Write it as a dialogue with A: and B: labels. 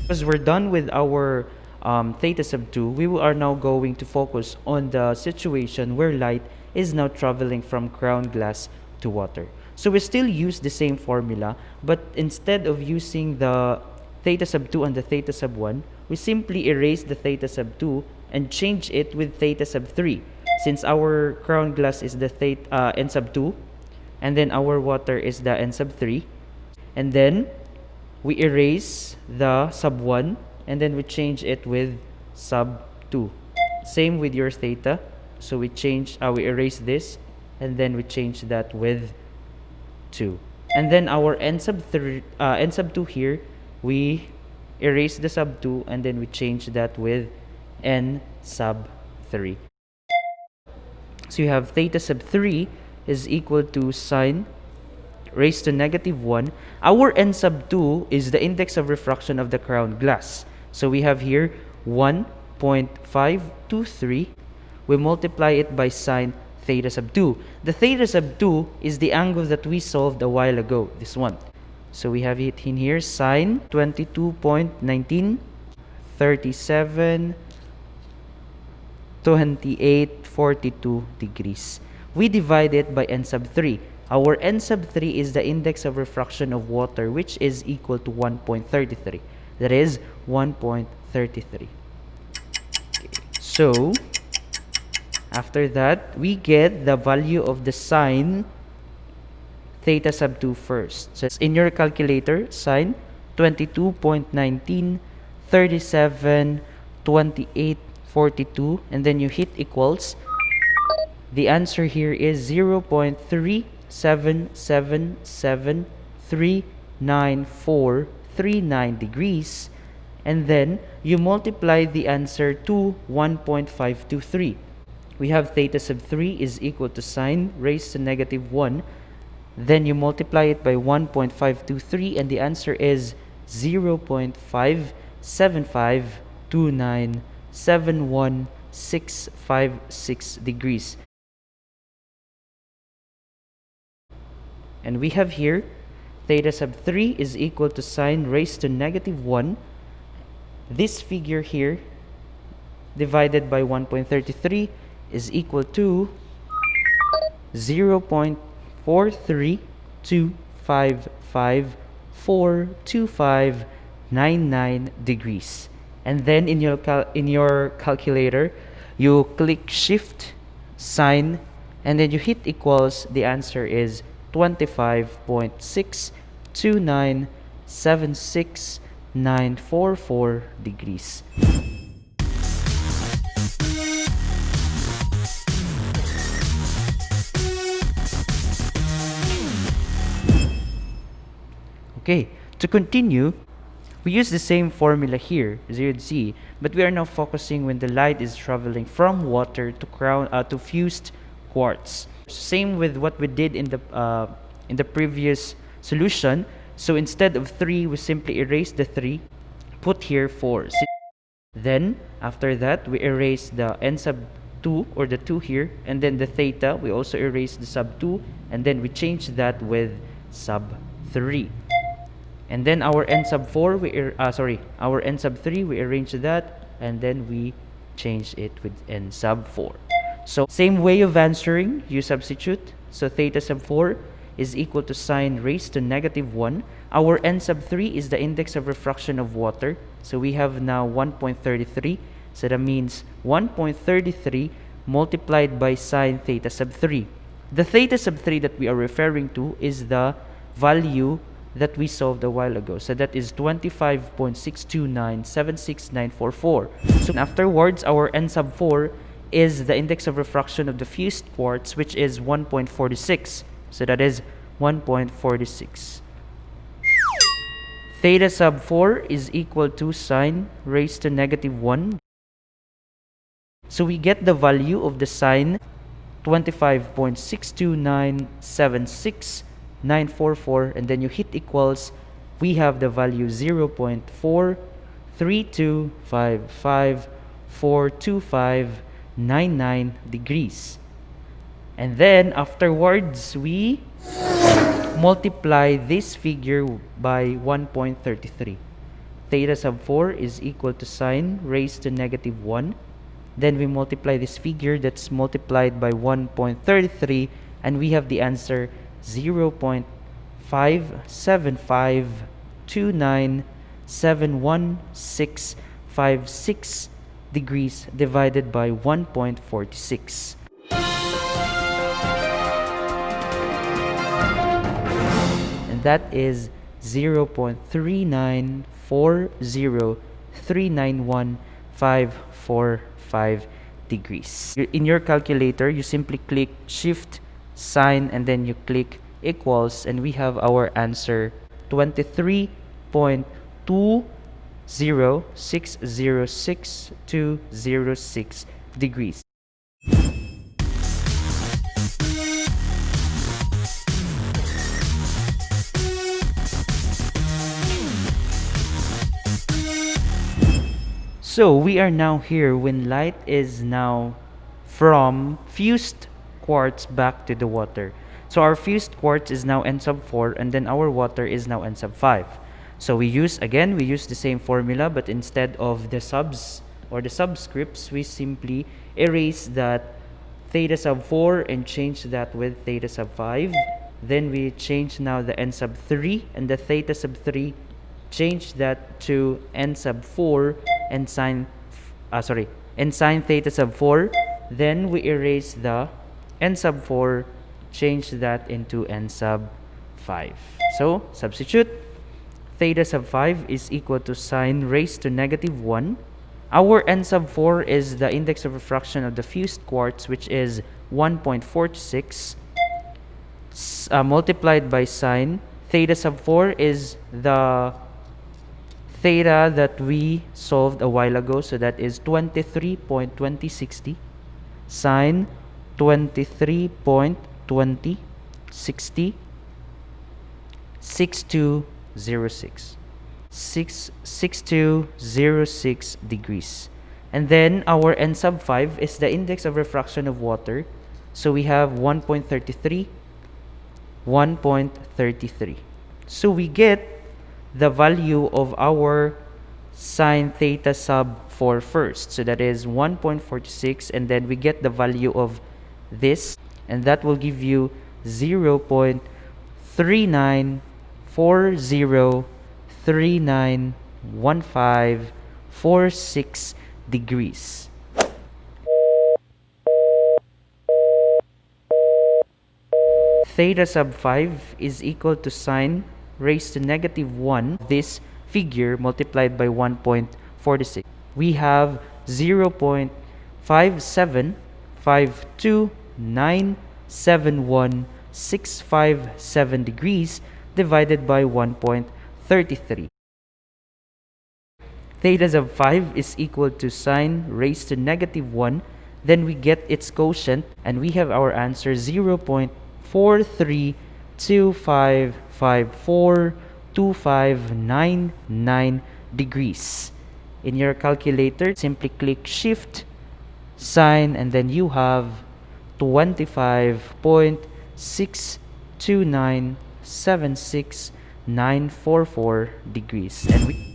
A: Because we're done with our theta sub 2, we are now going to focus on the situation where light is now traveling from ground glass to water. So we still use the same formula, but instead of using the theta sub 2 and the theta sub 1, we simply erase the theta sub 2 and change it with theta sub 3. Since our ground glass is the n sub 2, and then our water is the n sub 3, and then we erase the sub 1 and then we change it with sub 2. Same with your theta. So we erase this and then we change that with 2. And then our n sub 2 here, we erase the sub 2 and then we change that with n sub 3. So you have theta sub 3 is equal to sine raised to negative 1. Our n sub 2 is the index of refraction of the ground glass. So we have here 1.523. We multiply it by sine theta sub 2. The theta sub 2 is the angle that we solved a while ago, this one. So we have it in here, sine 22.19, 37, 28, 42 degrees. We divide it by n sub 3. Our n sub 3 is the index of refraction of water, which is equal to 1.33. That is 1.33. So, after that, we get the value of the sine theta sub 2 first. So, in your calculator, sine 22.19, 37, 28, 42, and then you hit equals. The answer here is 0.377739439 degrees, and then you multiply the answer to 1.523. We have theta sub 3 is equal to sine raised to negative 1. Then you multiply it by 1.523 and the answer is 0.575297156 degrees. And we have here theta sub 3 is equal to sine raised to negative 1. This figure here divided by 1.33 is equal to 0.43255.42599 degrees. And then in your calculator, you click shift, sign, and then you hit equals. The answer is 25.62976944 degrees. Okay, to continue, we use the same formula here, 0 to z, but we are now focusing when the light is traveling from water to fused quartz. Same with what we did in the previous solution. So instead of 3, we simply erase the 3, put here 4. Then after that, we erase the n sub 2 or the 2 here, and then the theta, we also erase the sub 2, and then we change that with sub 3. And then our n sub 4, our n sub 3, we arrange that, and then we change it with n sub 4. So same way of answering, you substitute. So theta sub 4 is equal to sine raised to negative 1. Our n sub 3 is the index of refraction of water. So we have now 1.33. So that means 1.33 multiplied by sine theta sub 3. The theta sub 3 that we are referring to is the value that we solved a while ago. So that is 25.62976944. So afterwards, our n sub 4 is the index of refraction of the fused quartz, which is 1.46. So that is 1.46. Theta sub 4 is equal to sine raised to negative 1. So we get the value of the sine 25.62976944, and then you hit equals. We have the value 0.43255.42599 degrees. And then afterwards, we multiply this figure by 1.33. theta sub 4 is equal to sine raised to negative 1. Then we multiply this figure, that's multiplied by 1.33, and we have the answer 0.57529715656 degrees divided by 1.46. And that is 0.39403915545 degrees. In your calculator, you simply click shift sign and then you click equals, and we have our answer 23.20606 degrees. So we are now here when light is now from fused quartz back to the water. So our fused quartz is now n sub 4 and then our water is now n sub 5. So we use the same formula, but instead of the subs or the subscripts, we simply erase that theta sub 4 and change that with theta sub 5. Then we change now the n sub 3 and the theta sub 3, change that to n sub 4 and sine theta sub 4. Then we erase the n sub 4, change that into n sub 5. So substitute theta sub 5 is equal to sine raised to negative 1. Our n sub 4 is the index of refraction of the fused quartz, which is 1.46, multiplied by sine theta sub 4 is the theta that we solved a while ago, so that is 23.2060 sine 23.2060 6206 degrees. And then our n sub 5 is the index of refraction of water, so we have 1.33. So we get the value of our sine theta sub 4 first, so that is 1.46, and then we get the value of this, and that will give you 0.3940391546 degrees. Theta sub 5 is equal to sine raised to negative 1, this figure multiplied by 1.46. We have 0.57529715657 degrees divided by 1.33. Theta sub 5 is equal to sine raised to negative 1. Then we get its quotient, and we have our answer 0.4325542599 degrees. In your calculator, simply click shift sign and then you have 25.62976944 degrees. And we